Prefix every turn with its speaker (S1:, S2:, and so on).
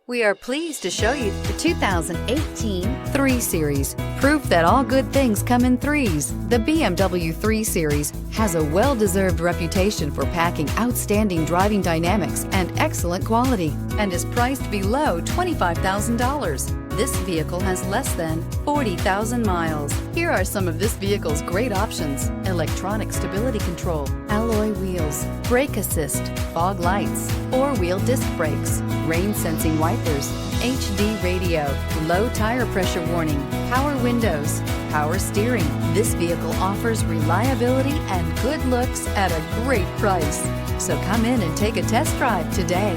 S1: We are pleased to show you the 2018 3 Series. Proof that all good things come in threes. The BMW 3 Series has a well-deserved reputation for packing outstanding driving dynamics and excellent quality and is priced below $25,000. This vehicle has less than 40,000 miles. Here are some of this vehicle's great options: electronic stability control, alloy wheels, brake assist, fog lights, four-wheel disc brakes, rain sensing wipers, HD radio, low tire pressure warning, power windows, power steering. This vehicle offers reliability and good looks at a great price. So come in and take a test drive today.